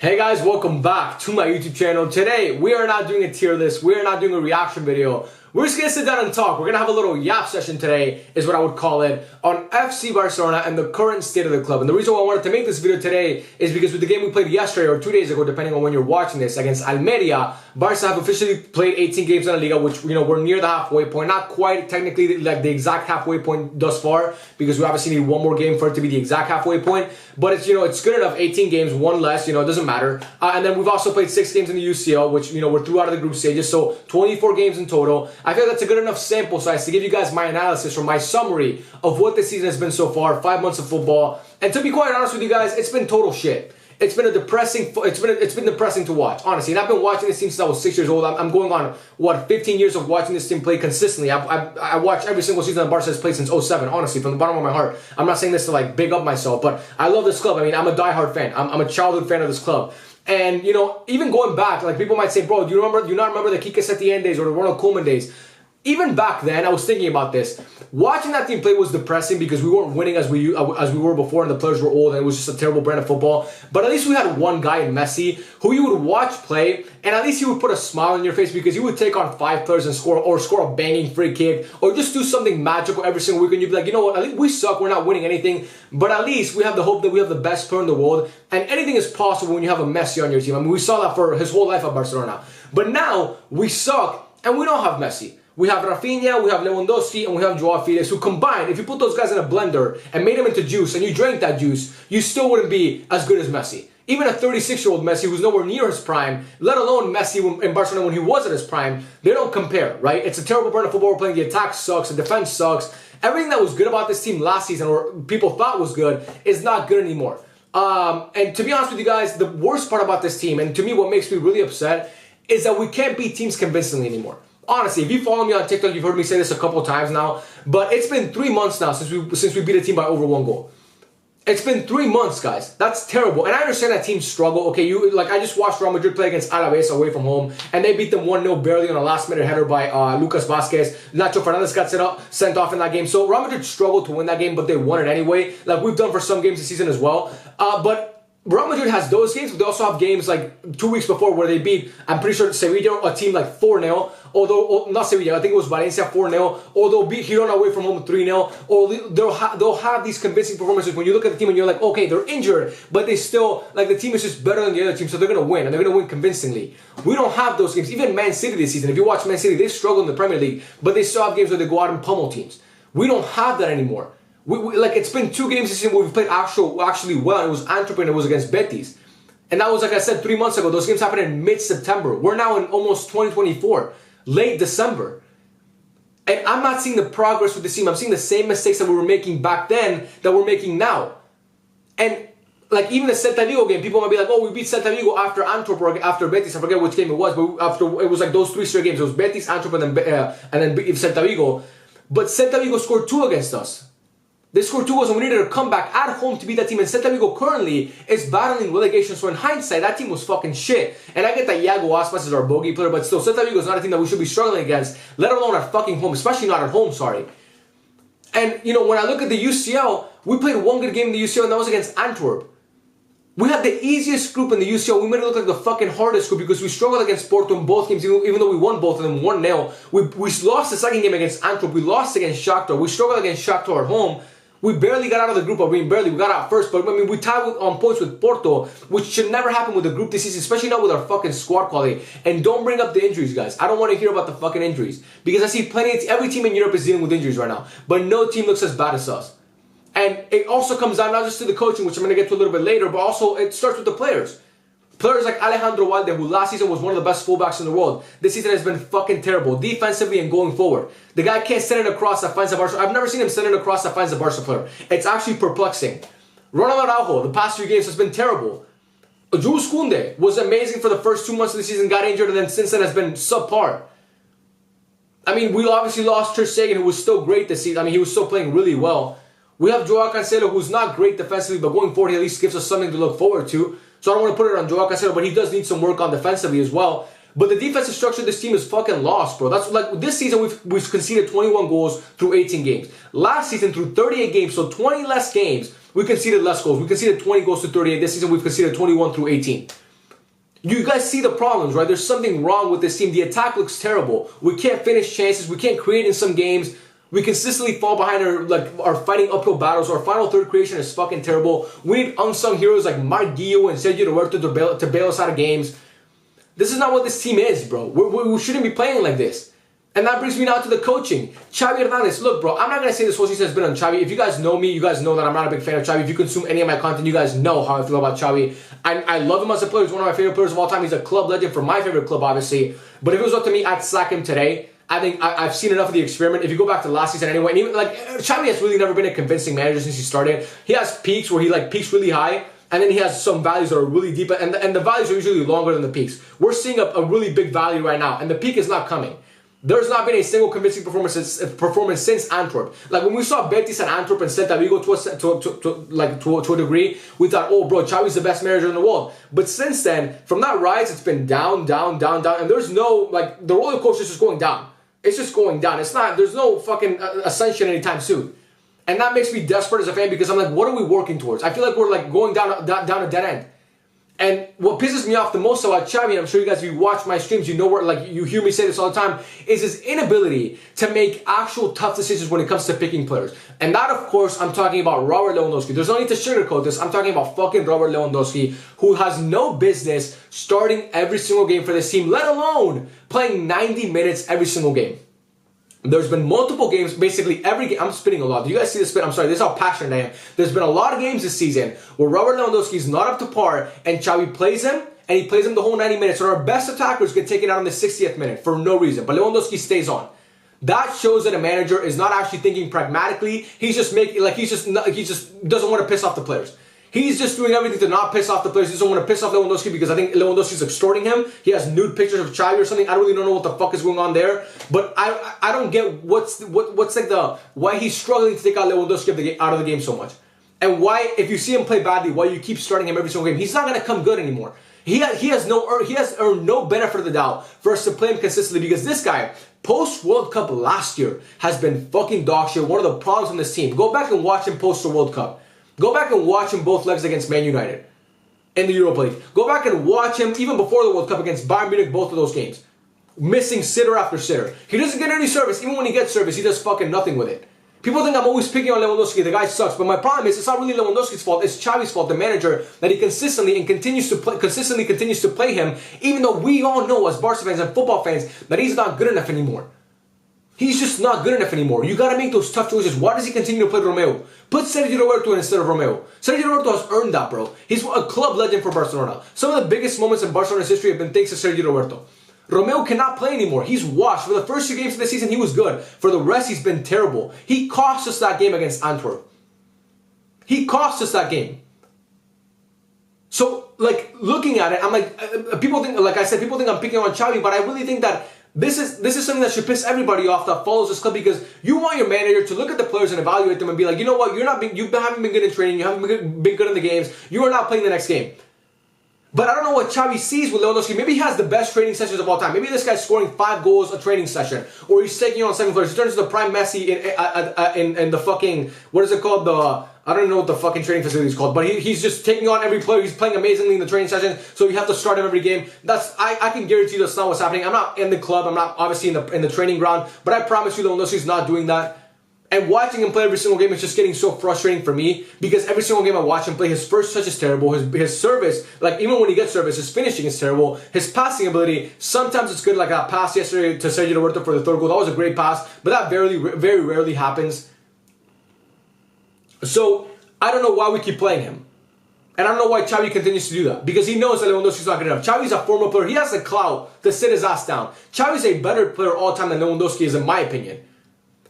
Hey guys, welcome back to my YouTube channel. Today, we are not doing a tier list. We are not doing a reaction video. We're just gonna sit down and talk. We're gonna have a little yap session today, is what I would call it, on FC Barcelona and the current state of the club. And the reason why I wanted to make this video today is because with the game we played yesterday or 2 days ago, depending on when you're watching this, against Almeria, Barca have officially played 18 games in La Liga, which, you know, we're near the halfway point. Not quite technically like the exact halfway point thus far, because we obviously need one more game for it to be the exact halfway point. But it's, you know, it's good enough. 18 games, one less, you know, it doesn't matter. And then we've also played 6 games in the UCL, which, you know, we're through out of the group stages, so 24 games in total. I feel that's a good enough sample size to give you guys my analysis or my summary of what this season has been so far, 5 months of football. And to be quite honest with you guys, it's been total shit. It's been depressing to watch, honestly. And I've been watching this team since I was 6 years old. I'm going on, what, 15 years of watching this team play consistently. I watched every single season that Barca has played since 07, honestly, from the bottom of my heart. I'm not saying this to, like, big up myself, but I love this club. I mean, I'm a diehard fan. I'm a childhood fan of this club. And, you know, even going back, like, people might say, bro, do you not remember the Kike Setien days or the Ronald Koeman days? Even back then, I was thinking about this. Watching that team play was depressing because we weren't winning as we were before, and the players were old, and it was just a terrible brand of football. But at least we had one guy in Messi who you would watch play, and at least he would put a smile on your face because he would take on 5 players and score a banging free kick, or just do something magical every single week, and you'd be like, you know what, at least we suck, we're not winning anything, but at least we have the hope that we have the best player in the world, and anything is possible when you have a Messi on your team. I mean, we saw that for his whole life at Barcelona. But now, we suck, and we don't have Messi. We have Rafinha, we have Lewandowski, and we have Joao Felix, who combined, if you put those guys in a blender and made them into juice, and you drank that juice, you still wouldn't be as good as Messi. Even a 36-year-old Messi who's nowhere near his prime, let alone Messi in Barcelona when he was at his prime, they don't compare, right? It's a terrible brand of football we're playing. The attack sucks, the defense sucks. Everything that was good about this team last season, or people thought was good, is not good anymore. And to be honest with you guys, the worst part about this team, and to me what makes me really upset, is that we can't beat teams convincingly anymore. Honestly, if you follow me on TikTok, you've heard me say this a couple times now, but it's been 3 months now since we beat a team by over 1 goal. It's been 3 months, guys. That's terrible. And I understand that teams struggle. Okay, I just watched Real Madrid play against Alaves away from home, and they beat them 1-0 barely on a last-minute header by Lucas Vazquez. Nacho Fernandez got sent off in that game. So Real Madrid struggled to win that game, but they won it anyway, like we've done for some games this season as well. But Real Madrid has those games, but they also have games like 2 weeks before where they beat, I'm pretty sure, Sevilla, a team like 4-0, although, not Sevilla, I think it was Valencia 4-0, or they'll beat Girona away from home 3-0, or they'll have these convincing performances when you look at the team and you're like, okay, they're injured, but they still, like, the team is just better than the other team, so they're going to win, and they're going to win convincingly. We don't have those games. Even Man City this season, if you watch Man City, they struggle in the Premier League, but they still have games where they go out and pummel teams. We don't have that anymore. Like, it's been 2 games this season where we've played actually well, and it was Antwerp and it was against Betis. And that was, like I said, 3 months ago. Those games happened in mid-September. We're now in almost 2024, late December. And I'm not seeing the progress with the team. I'm seeing the same mistakes that we were making back then that we're making now. And, like, even the Celta Vigo game, people might be like, oh, we beat Celta Vigo after Antwerp or after Betis. I forget which game it was, but after, it was like those 3 straight games. It was Betis, Antwerp, and then Celta Vigo. But Celta Vigo scored 2 against us. They scored 2 goals and we needed a comeback at home to beat that team. And Celta Vigo currently is battling relegation. So in hindsight, that team was fucking shit. And I get that Iago Aspas is our bogey player, but still, Celta Vigo is not a team that we should be struggling against, let alone at fucking home, especially not at home, sorry. And, you know, when I look at the UCL, we played 1 good game in the UCL, and that was against Antwerp. We had the easiest group in the UCL. We made it look like the fucking hardest group because we struggled against Porto in both games, even though we won both of them 1-0. We lost the second game against Antwerp. We lost against Shakhtar. We struggled against Shakhtar at home. We barely got out of the group. I mean, barely. We got out first, but I mean, we tied on points with Porto, which should never happen with the group this season, especially not with our fucking squad quality. And don't bring up the injuries, guys. I don't want to hear about the fucking injuries because I see every team in Europe is dealing with injuries right now, but no team looks as bad as us. And it also comes down not just to the coaching, which I'm going to get to a little bit later, but also it starts with the players. Players like Alejandro Valde, who last season was one of the best fullbacks in the world, this season has been fucking terrible, defensively and going forward. The guy can't send it across that finds a Barca. I've never seen him send it across that finds a Barca player. It's actually perplexing. Ronald Araujo, the past 3 games has been terrible. Jules Koundé was amazing for the first 2 months of the season, got injured, and then since then has been subpar. I mean, we obviously lost Ter Stegen, who was still great this season. I mean, he was still playing really well. We have Joao Cancelo, who's not great defensively, but going forward, he at least gives us something to look forward to. So I don't want to put it on Joao Cancelo, but he does need some work on defensively as well. But the defensive structure of this team is fucking lost, bro. That's like this season we've conceded 21 goals through 18 games. Last season through 38 games, so 20 less games, we conceded less goals. We conceded 20 goals to 38. This season we've conceded 21 through 18. You guys see the problems, right? There's something wrong with this team. The attack looks terrible. We can't finish chances. We can't create in some games. We consistently fall behind our fighting uphill battles. Our final third creation is fucking terrible. We need unsung heroes like Marguillo and Sergio Roberto to bail us out of games. This is not what this team is, bro. We shouldn't be playing like this. And that brings me now to the coaching. Xavi Hernandez. Look, bro, I'm not going to say this whole season has been on Xavi. If you guys know me, you guys know that I'm not a big fan of Xavi. If you consume any of my content, you guys know how I feel about Xavi. I love him as a player. He's one of my favorite players of all time. He's a club legend for my favorite club, obviously. But if it was up to me, I'd sack him today. I think I've seen enough of the experiment. If you go back to last season anyway, and even like Xavi has really never been a convincing manager since he started. He has peaks where he like peaks really high, and then he has some values that are really deep, and the values are usually longer than the peaks. We're seeing a really big value right now, and the peak is not coming. There's not been a single convincing performance since Antwerp. Like when we saw Betis and Antwerp and Celta Vigo to a degree, we thought, oh bro, Xavi's the best manager in the world. But since then, from that rise, it's been down, down, down, down, and there's no like the roller coaster is just going down. It's just going down. It's not. There's no fucking ascension anytime soon, and that makes me desperate as a fan because I'm like, what are we working towards? I feel like we're like going down a dead end. And what pisses me off the most about Xavi, and I'm sure you guys, if you watch my streams, you know where, like, you hear me say this all the time, is his inability to make actual tough decisions when it comes to picking players. And that, of course, I'm talking about Robert Lewandowski. There's no need to sugarcoat this. I'm talking about fucking Robert Lewandowski, who has no business starting every single game for this team, let alone playing 90 minutes every single game. There's been multiple games, basically every game. I'm spitting a lot. Do you guys see the spit? I'm sorry, this is how passionate I am. There's been a lot of games this season where Robert Lewandowski is not up to par and Xavi plays him, and he plays him the whole 90 minutes. And our best attackers get taken out in the 60th minute for no reason. But Lewandowski stays on. That shows that a manager is not actually thinking pragmatically. He's just making, like, he just doesn't want to piss off the players. He's just doing everything to not piss off the players. He doesn't want to piss off Lewandowski because I think Lewandowski's extorting him. He has nude pictures of Xavi or something. I really don't know what the fuck is going on there. But I don't get what's like why he's struggling to take out Lewandowski out of the game so much. And why, if you see him play badly, why you keep starting him every single game. He's not going to come good anymore. He has earned no benefit of the doubt for us to play him consistently because this guy, post-World Cup last year, has been fucking dog shit. One of the problems on this team. Go back and watch him post the World Cup. Go back and watch him both legs against Man United in the Europa League. Go back and watch him even before the World Cup against Bayern Munich, both of those games. Missing sitter after sitter. He doesn't get any service. Even when he gets service, he does fucking nothing with it. People think I'm always picking on Lewandowski. The guy sucks. But my problem is, it's not really Lewandowski's fault. It's Xavi's fault, the manager, that he consistently continues to play him, even though we all know as Barca fans and football fans that he's not good enough anymore. He's just not good enough anymore. You gotta make those tough choices. Why does he continue to play Romeo? Put Sergio Roberto in instead of Romeo. Sergio Roberto has earned that, bro. He's a club legend for Barcelona. Some of the biggest moments in Barcelona's history have been thanks to Sergio Roberto. Romeo cannot play anymore. He's washed. For the first 2 games of the season, he was good. For the rest, he's been terrible. He cost us that game against Antwerp. He cost us that game. So, like, looking at it, I'm like, people think, like I said, people think I'm picking on Xavi, but I really think that this is something that should piss everybody off that follows this club, because you want your manager to look at the players and evaluate them and be like, you know what, you haven't been good in training, you haven't been good in the games, you are not playing the next game. But I don't know what Xavi sees with Lewandowski. Maybe he has the best training sessions of all time. Maybe this guy's scoring 5 goals a training session, or he's taking on 7 players. He turns into the prime Messi in the fucking, what is it called? I don't know what the fucking training facility is called, but he's just taking on every player. He's playing amazingly in the training session, so you have to start him every game. I can guarantee you that's not what's happening. I'm not in the club. I'm not obviously in the training ground, but I promise you Lewandowski's not doing that. And watching him play every single game is just getting so frustrating for me, because every single game I watch him play, his first touch is terrible. His service, like even when he gets service, his finishing is terrible. His passing ability, sometimes it's good, like that pass yesterday to Sergio Roberto for the 3rd goal. That was a great pass, but that very rarely happens. So I don't know why we keep playing him. And I don't know why Xavi continues to do that, because he knows that Lewandowski's not good enough. Xavi's a former player. He has the clout to sit his ass down. Xavi's a better player all time than Lewandowski is, in my opinion.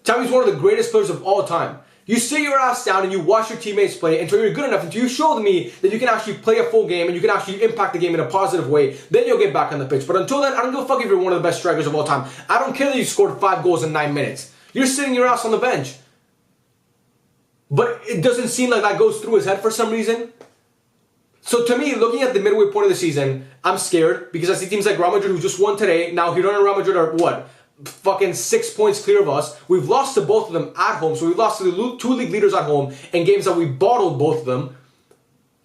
Xavi's one of the greatest players of all time. You sit your ass down and you watch your teammates play until you're good enough, until you show me that you can actually play a full game and you can actually impact the game in a positive way. Then you'll get back on the pitch. But until then, I don't give a fuck if you're one of the best strikers of all time. I don't care that you scored 5 goals in 9 minutes. You're sitting your ass on the bench. But it doesn't seem like that goes through his head for some reason. So to me, looking at the midway point of the season, I'm scared, because I see teams like Real Madrid, who just won today. Now, Girona and Real Madrid are what? Fucking 6 points clear of us. We've lost to both of them at home. So we've lost to the 2 league leaders at home in games that we bottled both of them.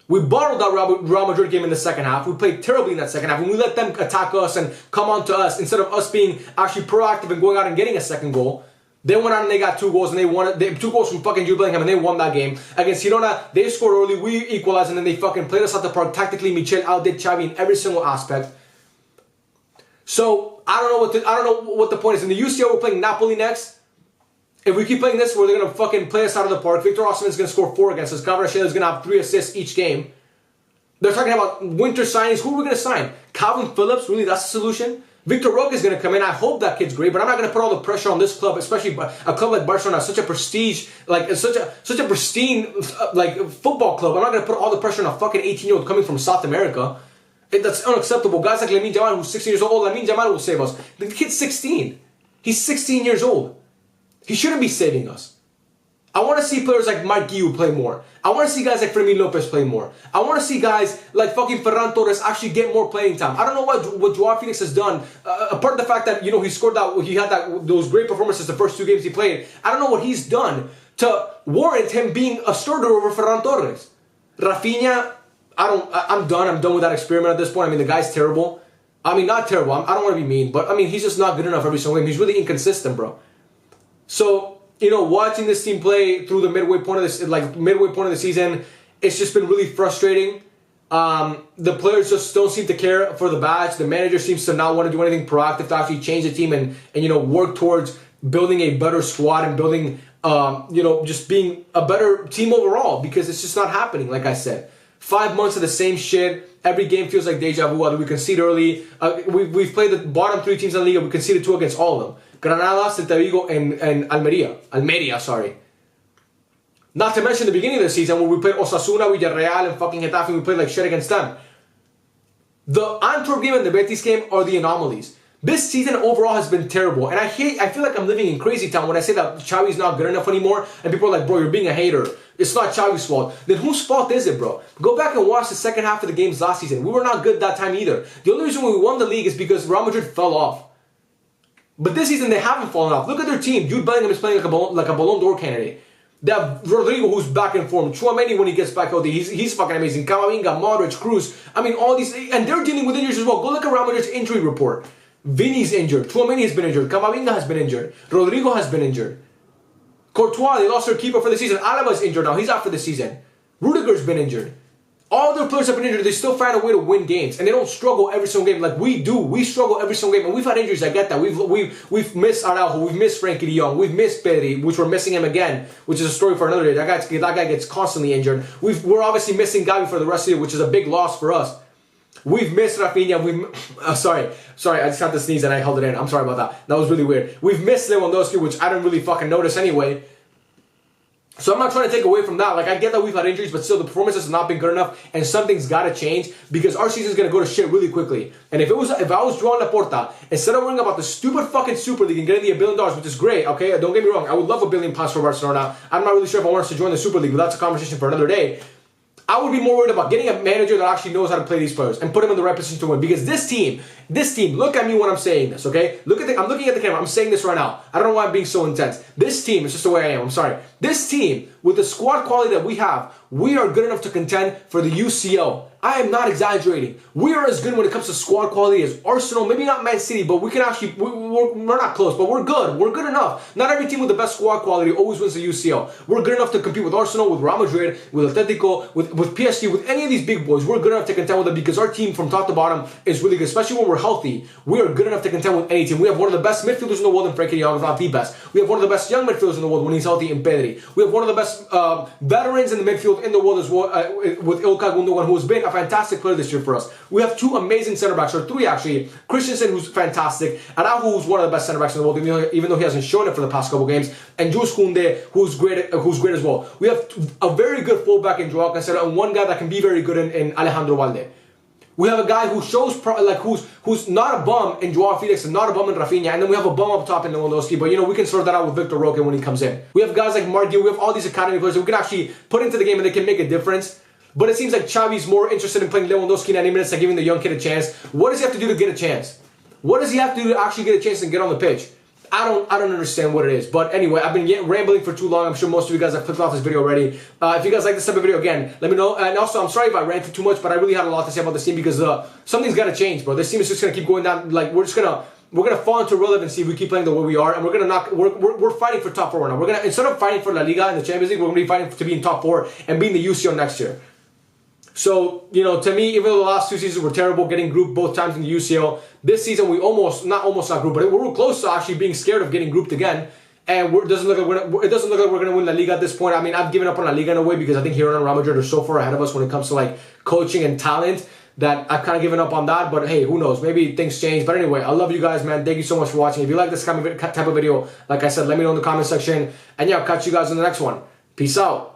We bottled that Real Madrid game in the second half. We played terribly in that second half. And we let them attack us and come on to us instead of us being actually proactive and going out and getting a second goal. They went out and they got 2 goals and they won it. 2 goals from fucking Jude Bellingham and they won that game. Against Girona, they scored early, we equalized, and then they fucking played us out the park. Tactically, Michel outdid Xavi in every single aspect. So I don't know what the point is. In the UCL, we're playing Napoli next. If we keep playing this where they're gonna fucking play us out of the park, Victor Osimhen's gonna score 4 against us. Kvaratskhelia is gonna have 3 assists each game. They're talking about winter signings. Who are we gonna sign? Calvin Phillips? Really, that's the solution? Victor Roque is going to come in. I hope that kid's great, but I'm not going to put all the pressure on this club, especially a club like Barcelona, such a prestige, like such a pristine like football club. I'm not going to put all the pressure on a fucking 18-year-old coming from South America. That's unacceptable. Guys like Lamine Yamal, who's 16 years old, Lamine Yamal will save us. The kid's 16. He's 16 years old. He shouldn't be saving us. I want to see players like Mark Guiu play more. I want to see guys like Fermin Lopez play more. I want to see guys like fucking Ferran Torres actually get more playing time. I don't know what Joao Felix has done. Apart from the fact that, you know, he scored that, he had those great performances the first 2 games he played. I don't know what he's done to warrant him being a starter over Ferran Torres. Rafinha, I'm done. I'm done with that experiment at this point. I mean, the guy's terrible. I mean, not terrible. I don't want to be mean, but I mean, he's just not good enough every single game. He's really inconsistent, bro. So, you know, watching this team play through the midway point of the season, it's just been really frustrating. The players just don't seem to care for the badge. The manager seems to not want to do anything proactive to actually change the team and you know, work towards building a better squad and building, you know, just being a better team overall, because it's just not happening. Like I said, 5 months of the same shit. Every game feels like deja vu. We concede early. We've played the bottom 3 teams in the league. We conceded 2 against all of them. Granada, Celta Vigo, and Almeria, sorry. Not to mention the beginning of the season where we played Osasuna, Villarreal, and fucking Getafe. We played like shit against them. The Antwerp game and the Betis game are the anomalies. This season overall has been terrible, and I feel like I'm living in crazy town when I say that Xavi's not good enough anymore, and people are like, bro, you're being a hater. It's not Xavi's fault. Then whose fault is it, bro? Go back and watch the second half of the games last season. We were not good that time either. The only reason we won the league is because Real Madrid fell off. But this season, they haven't fallen off. Look at their team. Jude Bellingham is playing like a Ballon d'Or candidate. They have Rodrigo, who's back in form. Tchouaméni, when he gets back healthy, he's fucking amazing. Camavinga, Modric, Cruz. I mean, all these... And they're dealing with injuries as well. Go look at Real Madrid's injury report. Vini's injured. Tchouaméni has been injured. Camavinga has been injured. Rodrigo has been injured. Courtois, they lost their keeper for the season. Alaba's injured now. He's out for the season. Rudiger's been injured. All their players have been injured. They still find a way to win games, and they don't struggle every single game like we do. We struggle every single game, and we've had injuries. I get that. We've missed Araujo, we've missed Frankie De Jong, we've missed Pedri, which we're missing him again, which is a story for another day. That guy gets constantly injured. We're obviously missing Xavi for the rest of the year, which is a big loss for us. We've missed Rafinha. Sorry, I just had to sneeze and I held it in. I'm sorry about that. That was really weird. We've missed Lewandowski, which I didn't really fucking notice anyway. So I'm not trying to take away from that. Like, I get that we've had injuries, but still the performances have not been good enough, and something's got to change because our season's going to go to shit really quickly. And if I was Joan Laporta, instead of worrying about the stupid fucking Super League and getting the $1 billion, which is great, okay, don't get me wrong, I would love £1 billion for Barcelona. I'm not really sure if I want us to join the Super League, but that's a conversation for another day. I would be more worried about getting a manager that actually knows how to play these players and put them in the right position to win. Because this team, look at me when I'm saying this, okay? I'm looking at the camera. I'm saying this right now. I don't know why I'm being so intense. This team, it's just the way I am. I'm sorry. This team, with the squad quality that we have, we are good enough to contend for the UCL. I am not exaggerating. We are as good when it comes to squad quality as Arsenal. Maybe not Man City, but we can actually, we're not close, but we're good. We're good enough. Not every team with the best squad quality always wins the UCL. We're good enough to compete with Arsenal, with Real Madrid, with Atletico, with PSG, with any of these big boys. We're good enough to contend with them because our team from top to bottom is really good, especially when we're healthy. We are good enough to contend with any team. We have one of the best midfielders in the world in Frankie De Jong, if not the best. We have one of the best young midfielders in the world when he's healthy in Pedri. We have one of the best veterans in the midfield in the world as well, with Ilkay Gundogan, who has been a fantastic player this year for us. We have 2 amazing center backs, or 3 actually. Christensen, who's fantastic, Araujo, who's one of the best center backs in the world, even though he hasn't shown it for the past couple games, and Jules Koundé, who's great as well. We have a very good fullback in Joao Cancelo, and one guy that can be very good in Alejandro Valde. We have a guy who shows who's not a bum in Joao Felix and not a bum in Rafinha, and then we have a bum up top in Lewandowski. But you know, we can sort that out with Victor Roque when he comes in. We have guys like Mark Guiu. We have all these academy players that we can actually put into the game and they can make a difference. But it seems like Xavi's more interested in playing Lewandowski 90 minutes than giving the young kid a chance. What does he have to do to get a chance? What does he have to do to actually get a chance and get on the pitch? I don't understand what it is. But anyway, I've been rambling for too long. I'm sure most of you guys have clicked off this video already. If you guys like this type of video, again, let me know. And also, I'm sorry if I ranted too much, but I really had a lot to say about this team because something's got to change, bro. This team is just gonna keep going down. Like we're gonna fall into irrelevancy if we keep playing the way we are, and we're fighting for top 4 now. We're gonna, instead of fighting for La Liga and the Champions League, we're gonna be fighting to be in top 4 and be in the UCL next year. So, you know, to me, even though the last 2 seasons were terrible, getting grouped both times in the UCL, this season we not grouped, but we were close to actually being scared of getting grouped again. And it doesn't look like we're going to win La Liga at this point. I mean, I've given up on La Liga in a way because I think Girona and Real Madrid are so far ahead of us when it comes to like coaching and talent that I've kind of given up on that. But hey, who knows? Maybe things change. But anyway, I love you guys, man. Thank you so much for watching. If you like this type of video, like I said, let me know in the comment section. And yeah, I'll catch you guys in the next one. Peace out.